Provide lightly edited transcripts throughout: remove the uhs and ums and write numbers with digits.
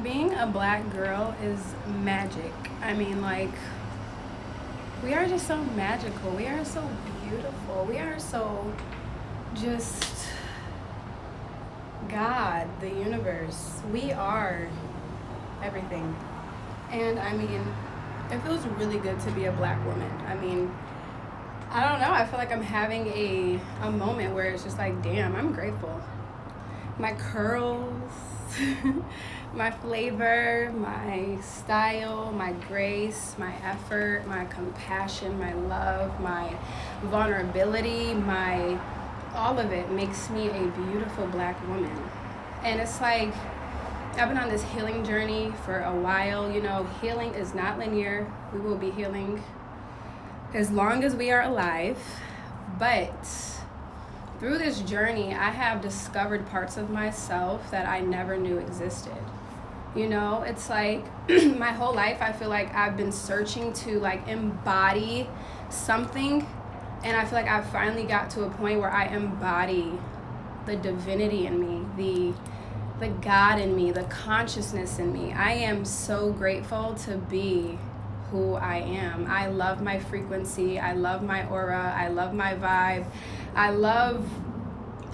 Being a black girl is magic. I mean, like, we are just so magical. We are so beautiful. We are so just God, the universe. We are everything. And I mean, it feels really good to be a black woman. I mean, I don't know. I feel like I'm having a moment where it's just like, damn, I'm grateful. My curls, my flavor, my style, my grace, my effort, my compassion, my love, my vulnerability, my all of it makes me a beautiful black woman. And it's like I've been on this healing journey for a while. You know, healing is not linear. We will be healing as long as we are alive. But through this journey, I have discovered parts of myself that I never knew existed. You know, it's like my whole life I feel like I've been searching to like embody something, and I feel like I finally got to a point where I embody the divinity in me, the God in me, the consciousness in me. I am so grateful to be who I am. I love my frequency. I love my aura. I love my vibe. I love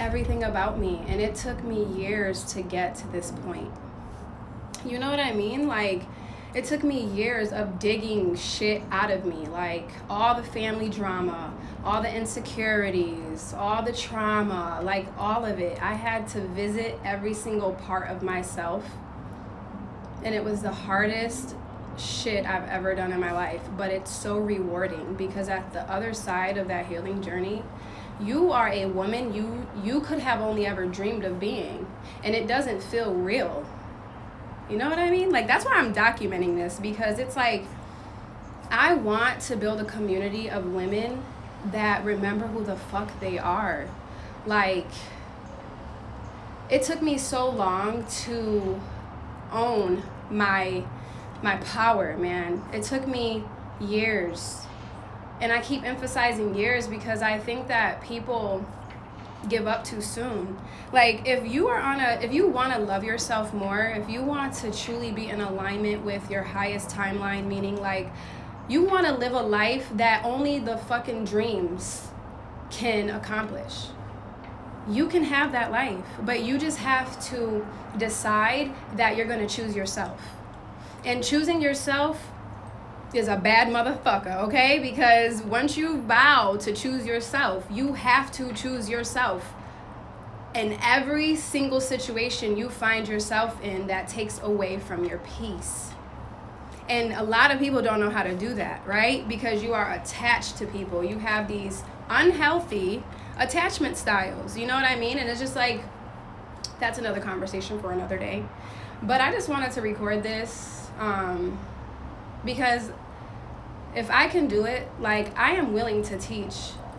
everything about me. And it took me years to get to this point. You know what I mean? Like, it took me years of digging shit out of me. Like, all the family drama, all the insecurities, all the trauma, like all of it. I had to visit every single part of myself. And it was the hardest shit I've ever done in my life, but it's so rewarding because at the other side of that healing journey, you are a woman you could have only ever dreamed of being, and it doesn't feel real. You know what I mean? Like, that's why I'm documenting this, because it's like I want to build a community of women that remember who the fuck they are. Like, it took me so long to own my power, man. It took me years. And I keep emphasizing years because I think that people give up too soon. Like, if you want to love yourself more, if you want to truly be in alignment with your highest timeline, meaning like you want to live a life that only the fucking dreams can accomplish, you can have that life, but you just have to decide that you're going to choose yourself. And choosing yourself is a bad motherfucker, okay? Because once you vow to choose yourself, you have to choose yourself. And every single situation you find yourself in that takes away from your peace. And a lot of people don't know how to do that, right? Because you are attached to people. You have these unhealthy attachment styles, you know what I mean? And it's just like, that's another conversation for another day. But I just wanted to record this because if I can do it, like, I am willing to teach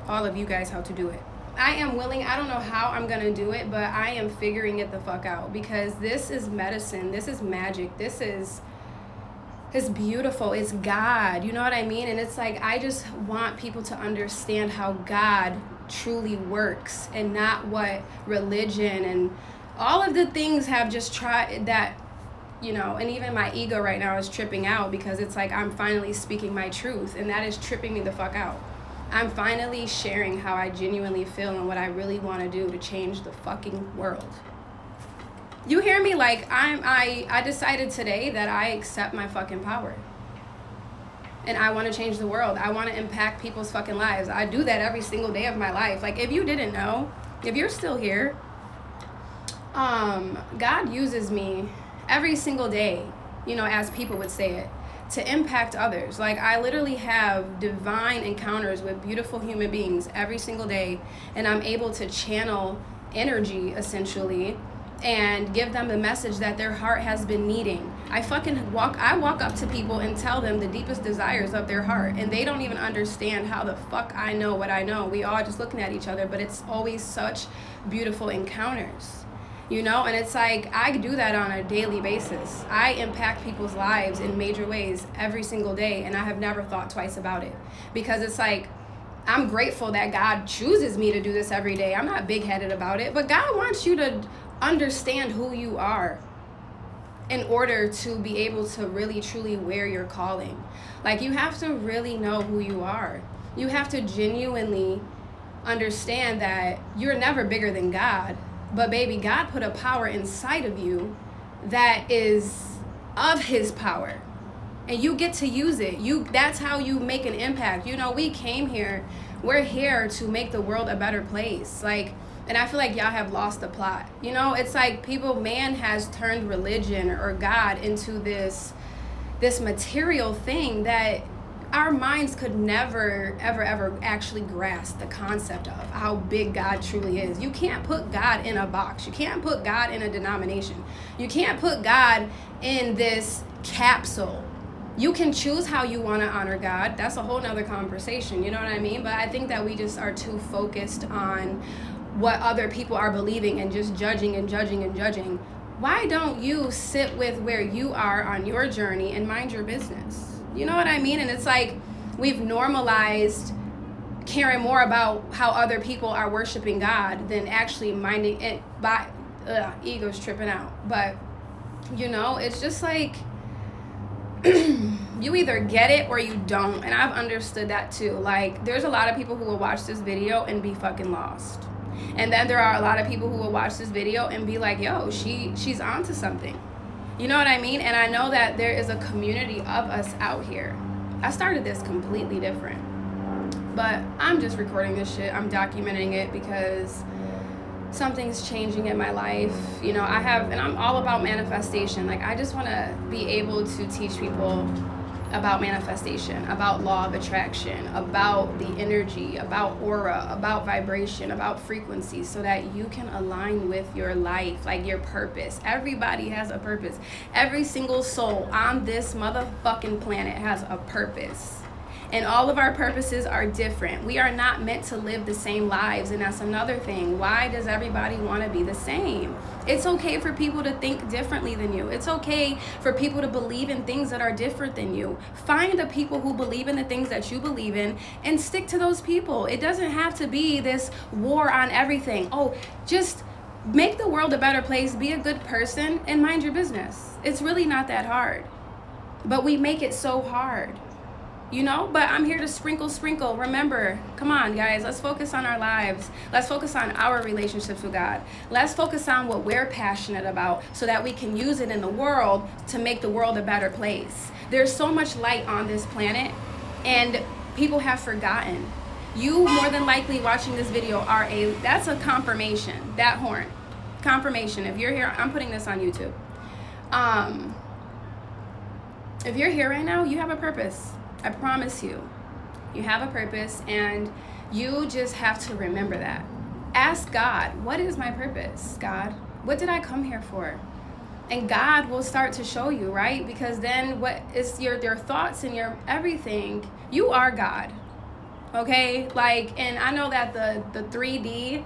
all of you guys how to do it. I am willing. I don't know how I'm going to do it, but I am figuring it the fuck out, because this is medicine. This is magic. It's beautiful. It's God. You know what I mean? And it's like, I just want people to understand how God truly works, and not what religion and all of the things have just tried that, you know. And even my ego right now is tripping out, because it's like I'm finally speaking my truth, and that is tripping me the fuck out. I'm finally sharing how I genuinely feel and what I really want to do to change the fucking world. You hear me? Like, I decided today that I accept my fucking power. And I want to change the world. I want to impact people's fucking lives. I do that every single day of my life. Like, if you didn't know, if you're still here, God uses me every single day, you know, as people would say it, to impact others. Like, I literally have divine encounters with beautiful human beings every single day, and I'm able to channel energy, essentially, and give them the message that their heart has been needing. I walk up to people and tell them the deepest desires of their heart, and they don't even understand how the fuck I know what I know. We all just looking at each other, but it's always such beautiful encounters. You know, and it's like, I do that on a daily basis. I impact people's lives in major ways every single day, and I have never thought twice about it. Because it's like, I'm grateful that God chooses me to do this every day. I'm not big-headed about it, but God wants you to understand who you are. in order to be able to really truly wear your calling. Like, you have to really know who you are. You have to genuinely understand that you're never bigger than God. But baby, God put a power inside of you that is of his power. And you get to use it. That's how you make an impact. You know, we came here, we're here to make the world a better place. Like, and I feel like y'all have lost the plot. You know, it's like man has turned religion or God into this material thing that our minds could never, ever actually grasp the concept of how big God truly is. You can't put God in a box. You can't put God in a denomination. You can't put God in this capsule. You can choose how you want to honor God. That's a whole nother conversation. You know what I mean? But I think that we just are too focused on what other people are believing and just judging and judging and judging. Why don't you sit with where you are on your journey and mind your business? You know what I mean? And it's like we've normalized caring more about how other people are worshiping God than actually minding it. By ego's tripping out. But, you know, it's just like you either get it or you don't. And I've understood that too. Like, there's a lot of people who will watch this video and be fucking lost. And then there are a lot of people who will watch this video and be like, yo, she's onto something. You know what I mean? And I know that there is a community of us out here. I started this completely different. But I'm just recording this shit. I'm documenting it because something's changing in my life. You know, and I'm all about manifestation. Like, I just want to be able to teach people about manifestation, about law of attraction, about the energy, about aura, about vibration, about frequency, so that you can align with your life, like your purpose. Everybody has a purpose. Every single soul on this motherfucking planet has a purpose. And all of our purposes are different. We are not meant to live the same lives, and that's another thing. Why does everybody want to be the same? It's okay for people to think differently than you. It's okay for people to believe in things that are different than you. Find the people who believe in the things that you believe in and stick to those people. It doesn't have to be this war on everything. Oh, just make the world a better place, be a good person, and mind your business. It's really not that hard. But we make it so hard. You know, but I'm here to sprinkle. Remember, come on, guys, let's focus on our lives. Let's focus on our relationships with God. Let's focus on what we're passionate about so that we can use it in the world to make the world a better place. There's so much light on this planet, and people have forgotten. You more than likely watching this video that's a confirmation. That horn, confirmation. If you're here, I'm putting this on YouTube. If you're here right now, you have a purpose. I promise you, you have a purpose, and you just have to remember that. Ask God, what is my purpose, God? What did I come here for? And God will start to show you, right? Because then what is your thoughts and your everything, you are God, okay? Like, and I know that the 3D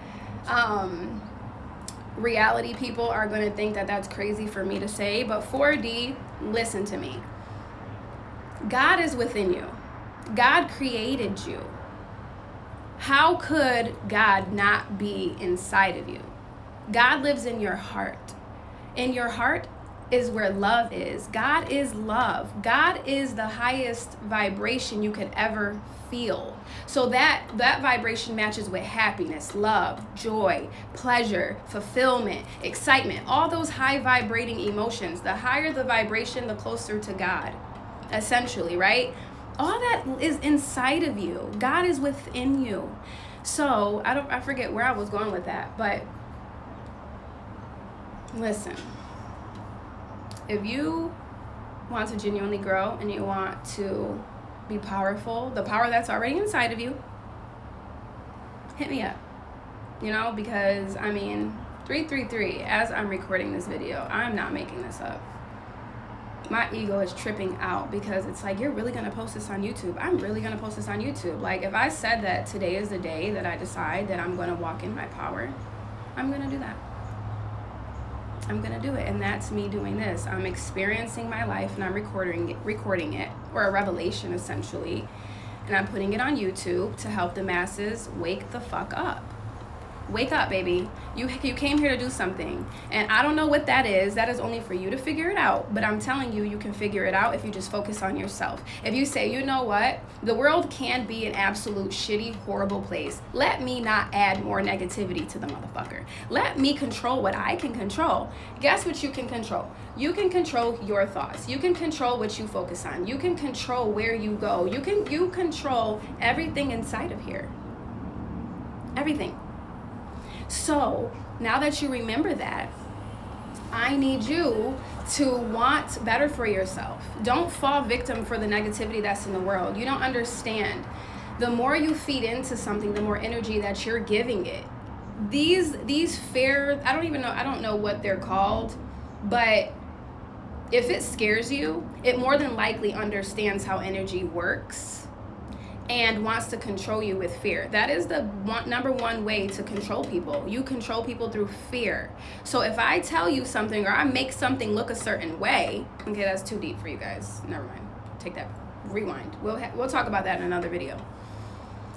reality people are going to think that that's crazy for me to say, but 4D, listen to me. God is within you. God created you. How could God not be inside of you? God lives in your heart. In your heart is where love is. God is love. God is the highest vibration you could ever feel. So that vibration matches with happiness, love, joy, pleasure, fulfillment, excitement, all those high vibrating emotions. The higher the vibration, the closer to God. Essentially, right? All that is inside of you. God is within you. So I forget where I was going with that, but listen, if you want to genuinely grow and you want to be powerful, the power that's already inside of you, hit me up. You know, because 333, as I'm recording this video, I'm not making this up. My ego is tripping out because it's like, you're really going to post this on YouTube. I'm really going to post this on YouTube. Like, if I said that today is the day that I decide that I'm going to walk in my power, I'm going to do that. I'm going to do it. And that's me doing this. I'm experiencing my life and I'm recording it, or a revelation essentially. And I'm putting it on YouTube to help the masses wake the fuck up. Wake up, baby. You came here to do something. And I don't know what that is. That is only for you to figure it out. But I'm telling you, you can figure it out if you just focus on yourself. If you say, you know what? The world can be an absolute shitty, horrible place. Let me not add more negativity to the motherfucker. Let me control what I can control. Guess what you can control? You can control your thoughts. You can control what you focus on. You can control where you go. You control everything inside of here. Everything. So now that you remember that, I need you to want better for yourself. Don't fall victim for the negativity that's in the world. You don't understand. The more you feed into something, the more energy that you're giving it. These fear, I don't know what they're called, but if it scares you, it more than likely understands how energy works and wants to control you with fear. That is the number one way to control people. You control people through fear. So if I tell you something or I make something look a certain way, okay, that's too deep for you guys. Never mind. Take that. Rewind. We'll talk about that in another video.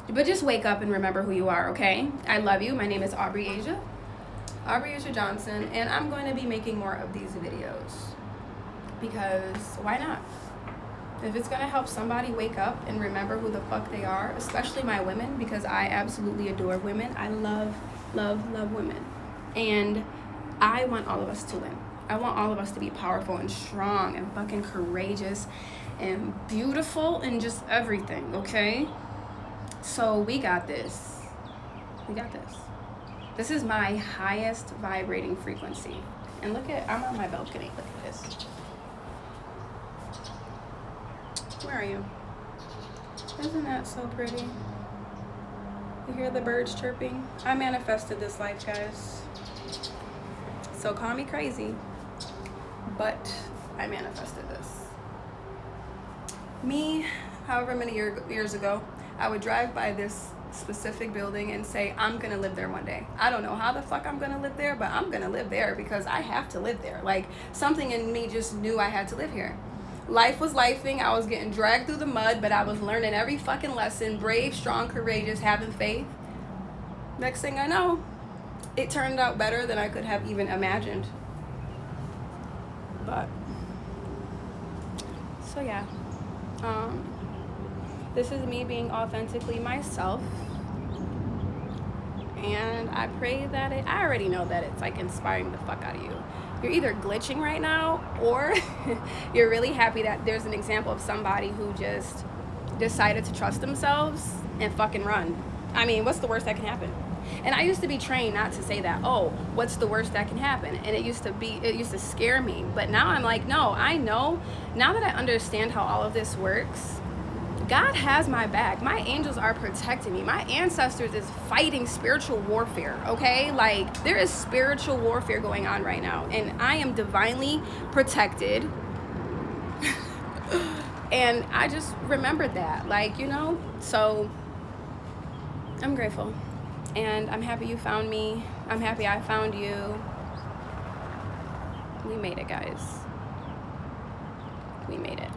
But just wake up and remember who you are, okay? I love you. My name is Aubrey Asia Johnson, and I'm going to be making more of these videos because why not? If it's going to help somebody wake up and remember who the fuck they are, especially my women, because I absolutely adore women. I love, love, love women. And I want all of us to win. I want all of us to be powerful and strong and fucking courageous and beautiful and just everything, okay? So we got this. We got this. This is my highest vibrating frequency. And I'm on my balcony. Look at this. Where are you? Isn't that so pretty? You hear the birds chirping? I manifested this life, guys. So call me crazy, but I manifested this. Me, however many years ago, I would drive by this specific building and say, I'm gonna live there one day. I don't know how the fuck I'm gonna live there, but I'm gonna live there because I have to live there. Like, something in me just knew I had to live here. Life was lifing. I was getting dragged through the mud, but I was learning every fucking lesson. Brave, strong, courageous, having faith. Next thing I know, it turned out better than I could have even imagined. But, so yeah. This is me being authentically myself. And I pray that I already know that it's like inspiring the fuck out of you. You're either glitching right now or you're really happy that there's an example of somebody who just decided to trust themselves and fucking run. I mean, what's the worst that can happen? And I used to be trained not to say that. Oh, what's the worst that can happen? And it used to scare me. But now I'm like, no, I know. Now that I understand how all of this works, God has my back. My angels are protecting me. My ancestors is fighting spiritual warfare, okay? Like, there is spiritual warfare going on right now. And I am divinely protected. And I just remembered that. Like, you know? So, I'm grateful. And I'm happy you found me. I'm happy I found you. We made it, guys. We made it.